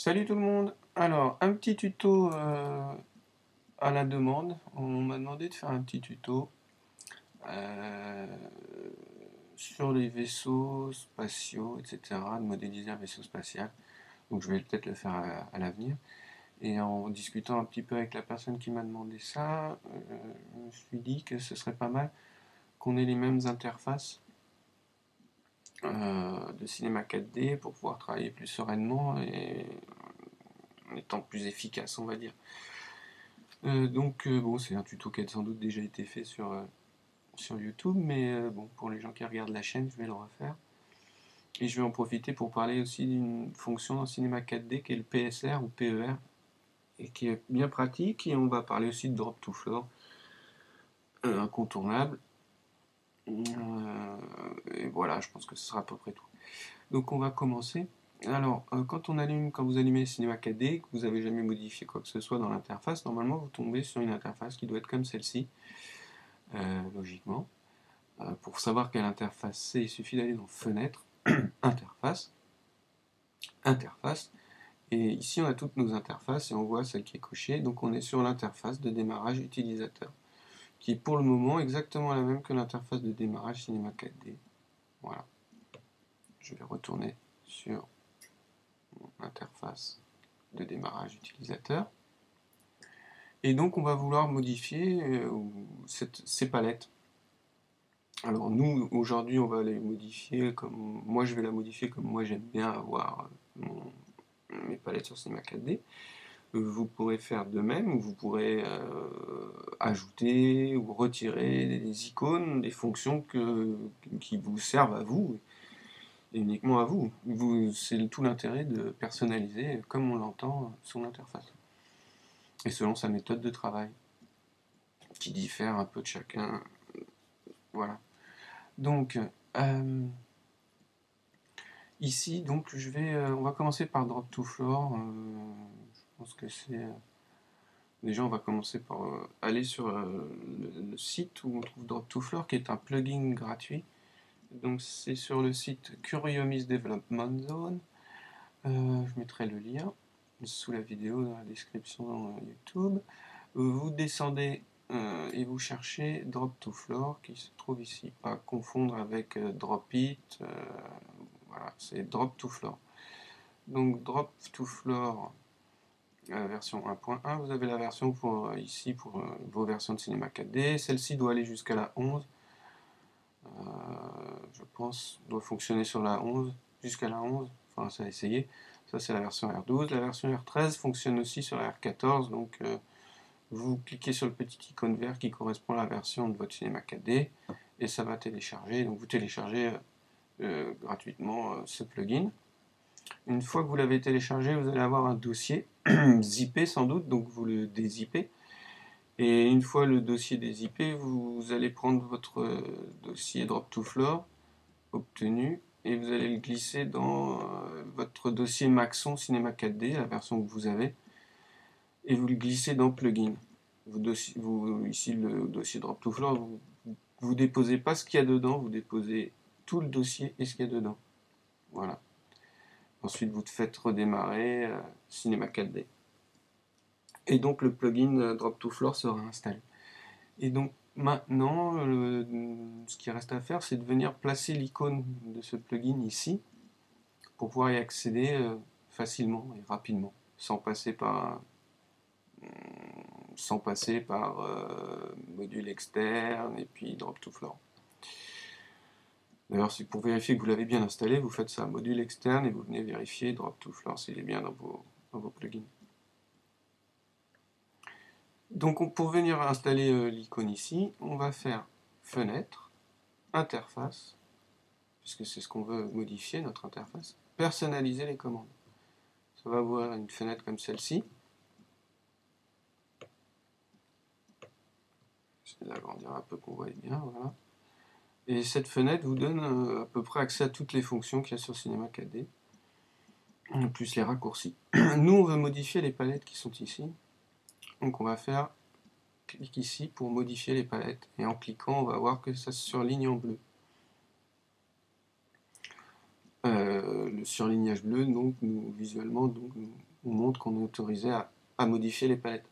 Salut tout le monde! Alors, un petit tuto à la demande. On m'a demandé de faire un petit tuto euh, sur les vaisseaux spatiaux, etc., de modéliser un vaisseau spatial. Donc je vais peut-être le faire à l'avenir. Et en discutant un petit peu avec la personne qui m'a demandé ça, je me suis dit que ce serait pas mal qu'on ait les mêmes interfaces de cinéma 4D pour pouvoir travailler plus sereinement et en étant plus efficace, on va dire. Bon, c'est un tuto qui a sans doute déjà été fait sur YouTube, mais bon, pour les gens qui regardent la chaîne, je vais le refaire. Et je vais en profiter pour parler aussi d'une fonction dans Cinema 4D qui est le PSR ou PER, et qui est bien pratique. Et on va parler aussi de Drop to Floor, incontournable. Et voilà, je pense que ce sera à peu près tout. Donc on va commencer. Alors, quand vous allumez Cinema 4D, que vous n'avez jamais modifié quoi que ce soit dans l'interface, normalement vous tombez sur une interface qui doit être comme celle-ci, logiquement. Pour savoir quelle interface c'est, il suffit d'aller dans Fenêtre, Interface, Interface, et ici on a toutes nos interfaces et on voit celle qui est cochée, donc on est sur l'interface de démarrage utilisateur, qui est pour le moment exactement la même que l'interface de démarrage Cinema 4D. Voilà. Je vais retourner sur mon interface de démarrage utilisateur. Et donc on va vouloir modifier ces palettes. Alors nous, aujourd'hui, on va les modifier comme... Moi, je vais la modifier comme moi j'aime bien avoir mes palettes sur Cinema 4D. Vous pourrez faire de même, ou vous pourrez ajouter ou retirer des icônes, des fonctions qui vous servent à vous, et uniquement à vous. C'est tout l'intérêt de personnaliser comme on l'entend son interface. Et selon sa méthode de travail, qui diffère un peu de chacun. Voilà. Donc, ici, donc, on va commencer par Drop to Floor. Je pense que c'est... Déjà, on va commencer par aller sur le site où on trouve Drop to Floor, qui est un plugin gratuit. Donc, c'est sur le site Curiomis Development Zone. Je mettrai le lien sous la vidéo dans la description YouTube. Vous descendez et vous cherchez Drop to Floor qui se trouve ici. Pas confondre avec Drop It. Voilà, c'est Drop to Floor. Donc Drop to Floor version 1.1. Vous avez la version ici pour vos versions de cinéma 4D. Celle-ci doit aller jusqu'à la 11. Je pense doit fonctionner sur la 11 jusqu'à la 11. Enfin, ça a essayé. Ça, c'est la version R12. La version R13 fonctionne aussi sur la R14. Donc, vous cliquez sur le petit icône vert qui correspond à la version de votre cinéma 4D et ça va télécharger. Donc, vous téléchargez gratuitement ce plugin. Une fois que vous l'avez téléchargé, vous allez avoir un dossier zippé sans doute, donc vous le dézippez. Et une fois le dossier dézippé, vous allez prendre votre dossier Drop to Floor obtenu et vous allez le glisser dans votre dossier Maxon Cinema 4D, la version que vous avez, et vous le glissez dans Plugin. Ici, le dossier Drop to Floor, vous déposez pas ce qu'il y a dedans, vous déposez tout le dossier et ce qu'il y a dedans. Voilà. Ensuite, vous faites redémarrer Cinema 4D. Et donc, le plugin Drop to Floor sera installé. Et donc, maintenant, ce qui reste à faire, c'est de venir placer l'icône de ce plugin ici pour pouvoir y accéder facilement et rapidement, sans passer par module externe et puis Drop to Floor. D'ailleurs, pour vérifier que vous l'avez bien installé, vous faites ça, module externe, et vous venez vérifier Drop to Floor s'il est bien dans vos plugins. Donc pour venir installer l'icône ici, on va faire Fenêtre, Interface, puisque c'est ce qu'on veut modifier, notre interface, personnaliser les commandes. Ça va ouvrir une fenêtre comme celle-ci. J'essaie d'agrandir un peu qu'on voit bien, voilà. Et cette fenêtre vous donne à peu près accès à toutes les fonctions qu'il y a sur Cinema 4D, plus les raccourcis. Nous, on veut modifier les palettes qui sont ici. Donc on va faire clic ici pour modifier les palettes. Et en cliquant, on va voir que ça se surligne en bleu. Le surlignage bleu, donc visuellement, on montre qu'on est autorisé à modifier les palettes.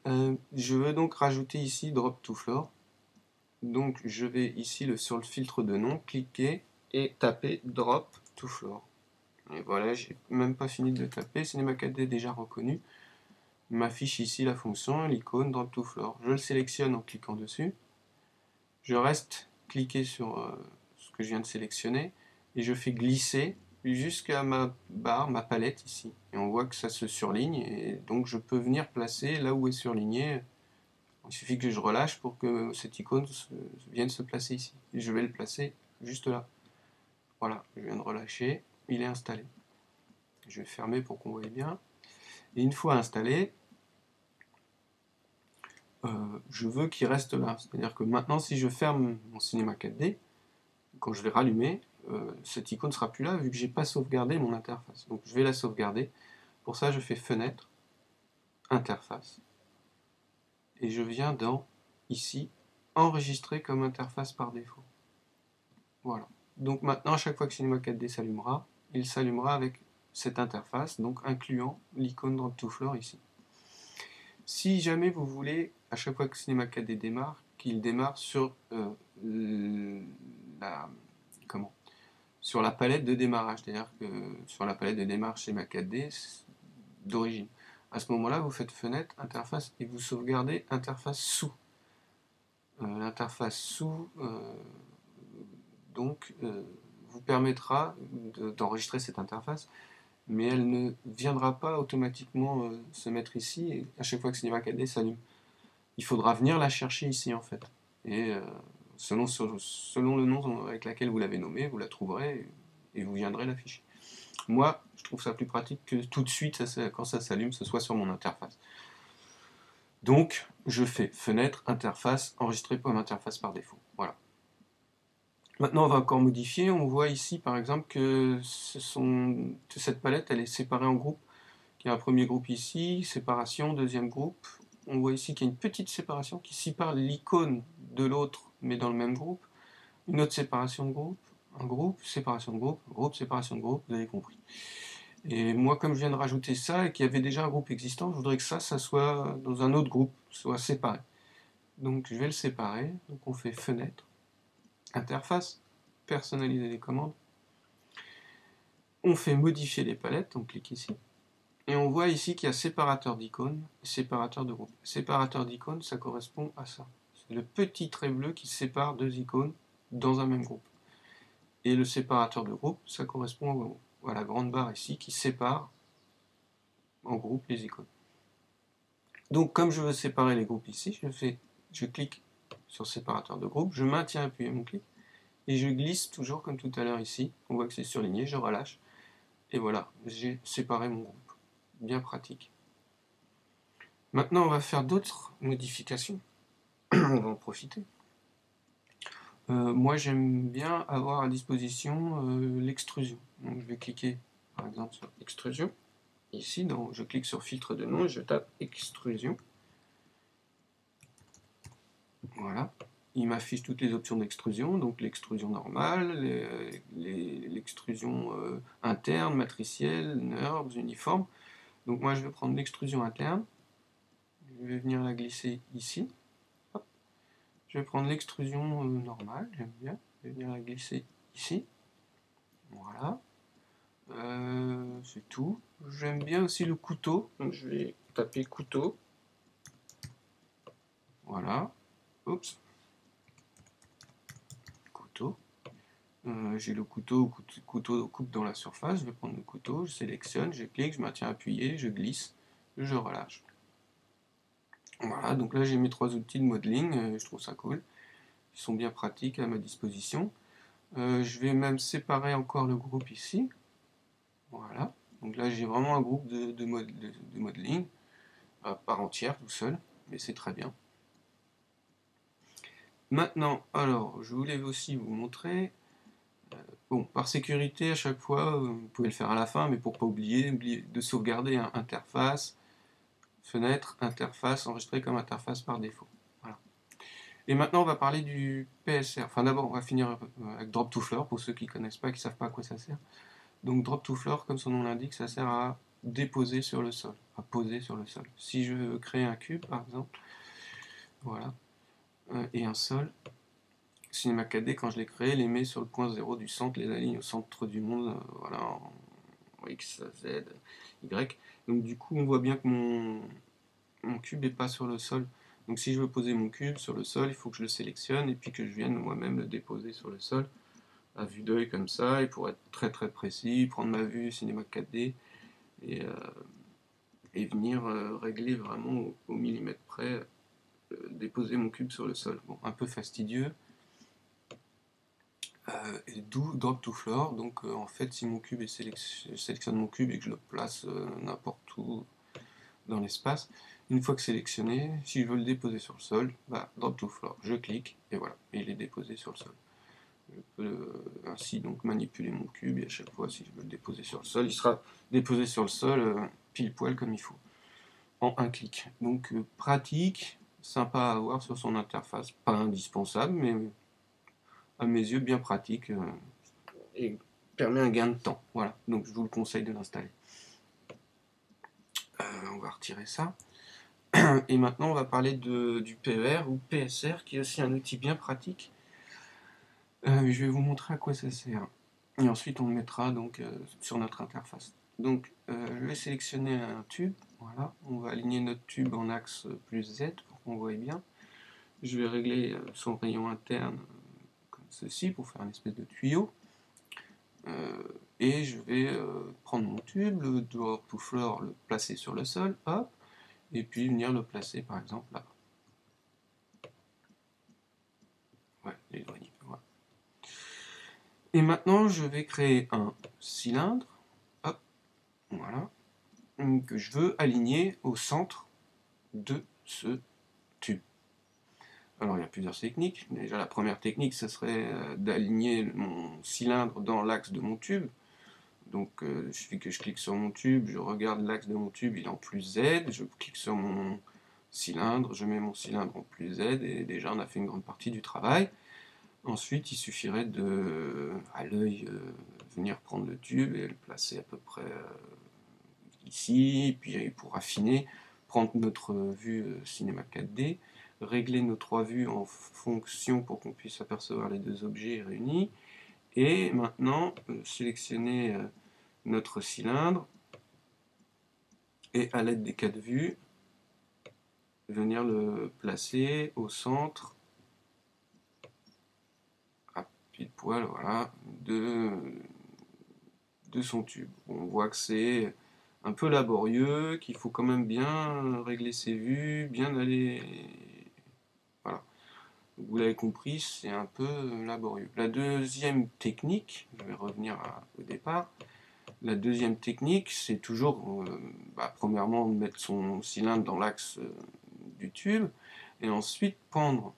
Je veux donc rajouter ici Drop to Floor. Donc je vais ici sur le filtre de nom, cliquer et taper Drop to Floor. Et voilà, j'ai même pas fini de le taper, Cinema 4D est déjà reconnu. Il m'affiche ici la fonction, l'icône Drop to Floor. Je le sélectionne en cliquant dessus. Je reste cliqué sur ce que je viens de sélectionner et je fais glisser jusqu'à ma barre, ma palette ici. Et on voit que ça se surligne et donc je peux venir placer là où est surligné. Il suffit que je relâche pour que cette icône vienne se placer ici. Et je vais le placer juste là. Voilà, je viens de relâcher, il est installé. Je vais fermer pour qu'on voie bien. Et une fois installé, je veux qu'il reste là. C'est-à-dire que maintenant, si je ferme mon Cinema 4D, quand je vais rallumer, cette icône ne sera plus là vu que je n'ai pas sauvegardé mon interface. Donc je vais la sauvegarder. Pour ça, je fais Fenêtre, Interface. Et je viens dans, ici, Enregistrer comme interface par défaut. Voilà. Donc maintenant, à chaque fois que Cinema 4D s'allumera, il s'allumera avec cette interface, donc incluant l'icône Drop to Floor ici. Si jamais vous voulez, à chaque fois que Cinema 4D démarre, qu'il démarre sur sur la palette de démarrage, c'est-à-dire que sur la palette de démarrage Cinema 4D d'origine. À ce moment-là, vous faites Fenêtre, Interface et vous sauvegardez Interface sous. L'interface sous vous permettra d'enregistrer cette interface, mais elle ne viendra pas automatiquement se mettre ici et à chaque fois que Cinema 4D s'allume. Il faudra venir la chercher ici en fait. Et selon le nom avec lequel vous l'avez nommé, vous la trouverez et vous viendrez l'afficher. Moi, je trouve ça plus pratique que tout de suite, quand ça s'allume, ce soit sur mon interface. Donc, je fais Fenêtre, Interface, Enregistrer comme interface par défaut. Voilà. Maintenant, on va encore modifier. On voit ici, par exemple, que cette palette, elle est séparée en groupes. Il y a un premier groupe ici, séparation, deuxième groupe. On voit ici qu'il y a une petite séparation qui sépare l'icône de l'autre, mais dans le même groupe. Une autre séparation de groupe, un groupe, séparation de groupe, groupe, séparation de groupe, vous avez compris. Et moi, comme je viens de rajouter ça et qu'il y avait déjà un groupe existant, je voudrais que ça soit dans un autre groupe, soit séparé. Donc je vais le séparer. Donc on fait Fenêtre, Interface, personnaliser les commandes. On fait modifier les palettes, on clique ici. Et on voit ici qu'il y a séparateur d'icônes et séparateur de groupe. Séparateur d'icônes, ça correspond à ça. C'est le petit trait bleu qui sépare deux icônes dans un même groupe. Et le séparateur de groupe, ça correspond à la grande barre ici qui sépare en groupe les icônes. Donc comme je veux séparer les groupes ici, je clique sur séparateur de groupe, je maintiens appuyé mon clic et je glisse toujours comme tout à l'heure ici. On voit que c'est surligné, je relâche et voilà, j'ai séparé mon groupe. Bien pratique. Maintenant, on va faire d'autres modifications. On va en profiter. Moi, j'aime bien avoir à disposition l'extrusion. Donc, je vais cliquer, par exemple, sur extrusion. Ici, je clique sur filtre de nom et je tape extrusion. Voilà. Il m'affiche toutes les options d'extrusion, donc l'extrusion normale, l'extrusion interne, matricielle, NURBS, uniforme. Donc moi, je vais prendre l'extrusion interne. Je vais venir la glisser ici. Hop. Je vais prendre l'extrusion normale, j'aime bien. Je vais venir la glisser ici. Voilà. C'est tout. J'aime bien aussi le couteau. Donc je vais taper couteau. Voilà. Oups. Couteau. J'ai le couteau coupe dans la surface. Je vais prendre le couteau, je sélectionne, je clique, je maintiens appuyé, je glisse, je relâche. Voilà, donc là j'ai mes trois outils de modeling, je trouve ça cool. Ils sont bien pratiques à ma disposition. Je vais même séparer encore le groupe ici. Voilà, donc là j'ai vraiment un groupe de modeling, à part entière, tout seul, mais c'est très bien. Maintenant, alors, je voulais aussi vous montrer, bon, par sécurité, à chaque fois, vous pouvez le faire à la fin, mais pour ne pas oublier de sauvegarder interface, fenêtre, interface, enregistrée comme interface par défaut. Voilà. Et maintenant, on va parler du PSR. Enfin, d'abord, on va finir avec Drop to Floor, pour ceux qui ne connaissent pas, qui ne savent pas à quoi ça sert. Donc, Drop to Floor, comme son nom l'indique, ça sert à déposer sur le sol, à poser sur le sol. Si je veux créer un cube, par exemple, voilà, et un sol, Cinema 4D, quand je l'ai créé, les met sur le point 0 du centre, les aligne au centre du monde, voilà, en X, Z, Y. Donc du coup, on voit bien que mon cube n'est pas sur le sol. Donc si je veux poser mon cube sur le sol, il faut que je le sélectionne et puis que je vienne moi-même le déposer sur le sol à vue d'œil comme ça, et pour être très très précis, prendre ma vue cinéma 4D et, venir régler vraiment au millimètre près, déposer mon cube sur le sol. Bon, un peu fastidieux, et d'où drop to floor. Donc en fait, si mon cube est je sélectionne mon cube et que je le place n'importe où dans l'espace, une fois que sélectionné, si je veux le déposer sur le sol, bah, drop to floor, je clique et voilà, et il est déposé sur le sol. Je peux ainsi donc manipuler mon cube, et à chaque fois, si je veux le déposer sur le sol, il sera déposé sur le sol pile poil comme il faut, en un clic. Donc pratique, sympa à avoir sur son interface, pas indispensable, mais à mes yeux bien pratique, et permet un gain de temps. Voilà, donc je vous le conseille de l'installer. On va retirer ça. Et maintenant, on va parler du PER ou PSR, qui est aussi un outil bien pratique. Je vais vous montrer à quoi ça sert. Et ensuite, on le mettra donc sur notre interface. Donc, je vais sélectionner un tube. Voilà, on va aligner notre tube en axe plus Z pour qu'on voie bien. Je vais régler son rayon interne comme ceci pour faire une espèce de tuyau. Et je vais prendre mon tube, le drop to floor, le placer sur le sol, hop, et puis venir le placer par exemple là. Ouais, l'éloigner. Voilà. Et maintenant, je vais créer un cylindre, hop, voilà, que je veux aligner au centre de ce tube. Alors, il y a plusieurs techniques. Déjà, la première technique, ce serait d'aligner mon cylindre dans l'axe de mon tube. Donc, il suffit que je clique sur mon tube, je regarde l'axe de mon tube, il est en plus Z, je clique sur mon cylindre, je mets mon cylindre en plus Z, et déjà, on a fait une grande partie du travail. Ensuite, il suffirait de, à l'œil, venir prendre le tube et le placer à peu près ici, puis pour affiner, prendre notre vue cinéma 4D, régler nos trois vues en fonction pour qu'on puisse apercevoir les deux objets réunis, et maintenant sélectionner notre cylindre et à l'aide des quatre vues, venir le placer au centre, à pile poil, voilà, de son tube. On voit que c'est un peu laborieux, qu'il faut quand même bien régler ses vues, bien aller... Voilà. Vous l'avez compris, c'est un peu laborieux. La deuxième technique, je vais revenir au départ, la deuxième technique, c'est toujours, premièrement, mettre son cylindre dans l'axe du tube, et ensuite prendre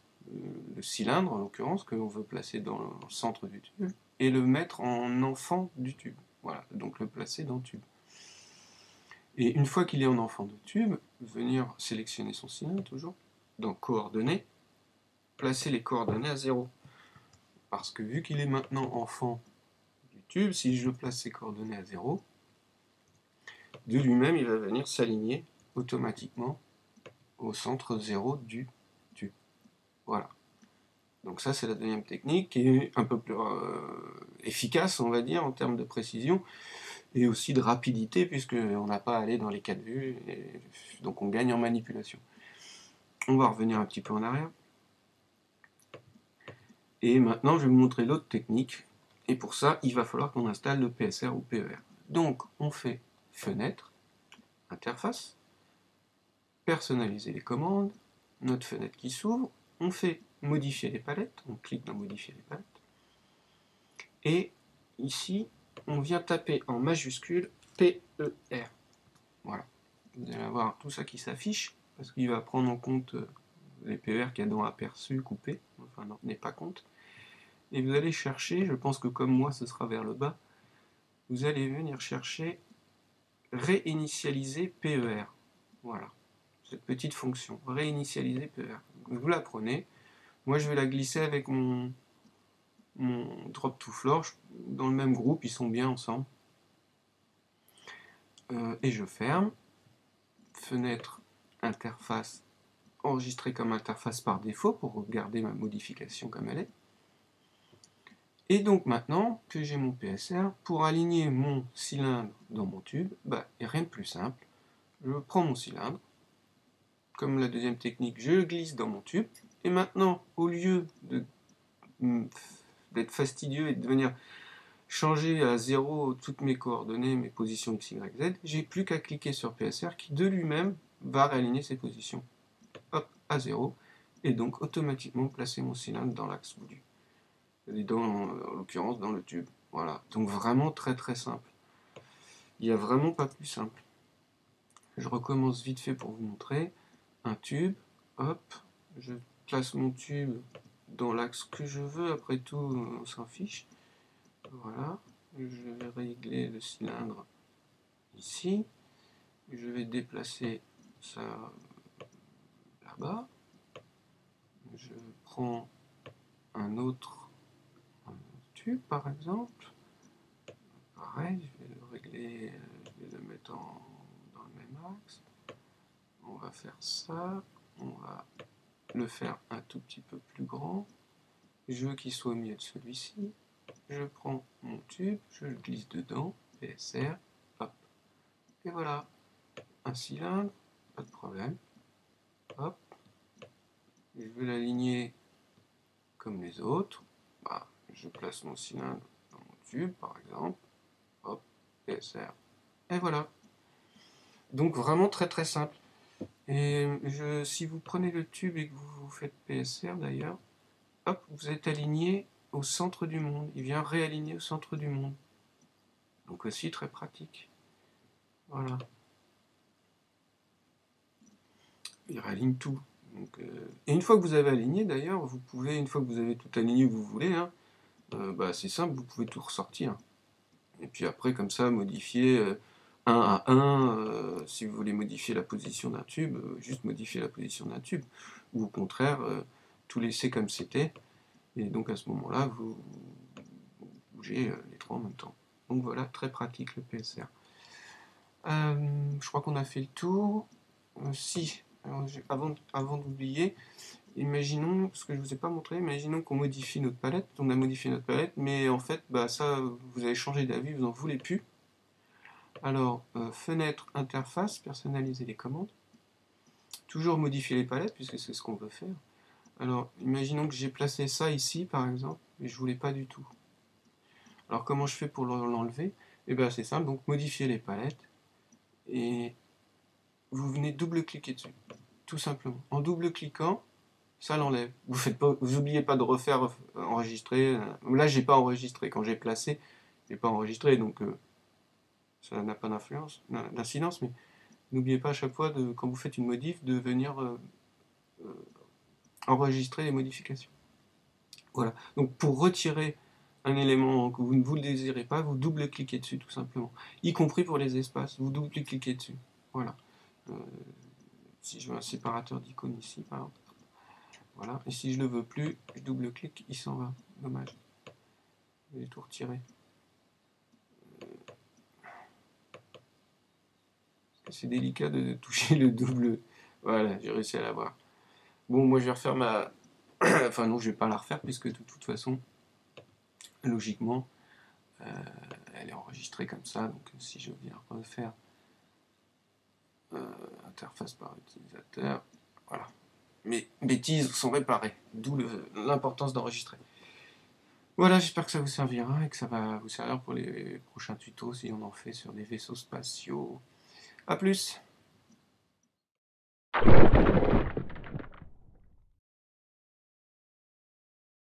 le cylindre, en l'occurrence, que l'on veut placer dans le centre du tube, et le mettre en enfant du tube. Voilà, donc le placer dans le tube. Et une fois qu'il est en enfant de tube, venir sélectionner son cylindre, toujours, dans coordonnées, placer les coordonnées à 0. Parce que vu qu'il est maintenant enfant du tube, si je place ses coordonnées à 0, de lui-même, il va venir s'aligner automatiquement au centre 0 du tube. Voilà. Donc ça, c'est la deuxième technique, qui est un peu plus efficace, on va dire, en termes de précision, et aussi de rapidité, puisqu'on n'a pas à aller dans les quatre vues, et donc on gagne en manipulation. On va revenir un petit peu en arrière. Et maintenant, je vais vous montrer l'autre technique, et pour ça, il va falloir qu'on installe le PSR ou PER. Donc, on fait fenêtre, interface, personnaliser les commandes, notre fenêtre qui s'ouvre, on fait modifier les palettes, on clique dans modifier les palettes, et ici, on vient taper en majuscule PER. Voilà. Vous allez avoir tout ça qui s'affiche, parce qu'il va prendre en compte les PER qu'il y a dans aperçu, coupé, enfin non, n'est pas compte. Et vous allez chercher, je pense que comme moi ce sera vers le bas, vous allez venir chercher réinitialiser PER. Voilà, cette petite fonction, réinitialiser PER. Vous la prenez, moi je vais la glisser avec mon drop to floor, dans le même groupe, ils sont bien ensemble. et je ferme. Fenêtre, interface, enregistrée comme interface par défaut pour garder ma modification comme elle est. Et donc maintenant que j'ai mon PSR, pour aligner mon cylindre dans mon tube, il n'y a rien de plus simple. Je prends mon cylindre, comme la deuxième technique, je le glisse dans mon tube, et maintenant, au lieu d'être fastidieux et de venir changer à 0 toutes mes coordonnées, mes positions x, y, z, j'ai plus qu'à cliquer sur PSR qui de lui-même va réaligner ses positions. Hop, à 0, et donc automatiquement placer mon cylindre dans l'axe voulu. Et en l'occurrence dans le tube. Voilà, donc vraiment très très simple. Il n'y a vraiment pas plus simple. Je recommence vite fait pour vous montrer. Un tube, hop, je place mon tube dans l'axe que je veux, après tout on s'en fiche. Voilà, je vais régler le cylindre ici. Je vais déplacer ça là-bas. Je prends un autre tube par exemple. Pareil, je vais le régler, je vais le mettre dans le même axe. On va faire ça, on va le faire un tout petit peu plus grand. Je veux qu'il soit au milieu de celui-ci. Je prends mon tube, je le glisse dedans, PSR, hop. Et voilà, un cylindre, pas de problème. Hop. Je veux l'aligner comme les autres. Je place mon cylindre dans mon tube, par exemple. Hop, PSR. Et voilà. Donc vraiment très très simple. Et si vous prenez le tube et que vous faites PSR d'ailleurs, hop, vous êtes aligné au centre du monde. Il vient réaligner au centre du monde. Donc aussi très pratique. Voilà. Il réaligne tout. Donc, et une fois que vous avez aligné d'ailleurs, vous pouvez, une fois que vous avez tout aligné où vous voulez, hein, c'est simple, vous pouvez tout ressortir. Et puis après, comme ça, modifier 1 à 1, si vous voulez modifier la position d'un tube, juste modifier la position d'un tube. Ou au contraire, tout laisser comme c'était. Et donc à ce moment-là, vous bougez les trois en même temps. Donc voilà, très pratique le PSR. Je crois qu'on a fait le tour. Si, avant d'oublier, imaginons, parce que je ne vous ai pas montré, imaginons qu'on modifie notre palette. On a modifié notre palette, mais en fait, ça, vous avez changé d'avis, vous n'en voulez plus. Alors, fenêtre, interface, personnaliser les commandes. Toujours modifier les palettes, puisque c'est ce qu'on veut faire. Alors, imaginons que j'ai placé ça ici, par exemple, et je ne voulais pas du tout. Alors, comment je fais pour l'enlever? Eh bien, c'est simple, donc modifier les palettes, et vous venez double-cliquer dessus, tout simplement. En double-cliquant, ça l'enlève. Vous n'oubliez pas de refaire enregistrer. Là, j'ai pas enregistré. Quand j'ai placé, j'ai pas enregistré, donc ça n'a pas d'incidence, mais n'oubliez pas à chaque fois, quand vous faites une modif, de venir enregistrer les modifications. Voilà. Donc pour retirer un élément que vous ne le désirez pas, vous double-cliquez dessus tout simplement. Y compris pour les espaces, vous double-cliquez dessus. Voilà. Si je veux un séparateur d'icônes ici, par exemple. Voilà. Et si je ne le veux plus, je double-clique, il s'en va. Dommage. Je vais tout retirer. C'est délicat de toucher le double. Voilà, j'ai réussi à l'avoir. Bon, moi je vais refaire ma. Enfin, non, je vais pas la refaire, puisque de toute façon, logiquement, elle est enregistrée comme ça. Donc, si je viens refaire interface par utilisateur, voilà. Mes bêtises sont réparées, d'où l'importance d'enregistrer. Voilà, j'espère que ça vous servira et que ça va vous servir pour les prochains tutos si on en fait sur des vaisseaux spatiaux. A plus!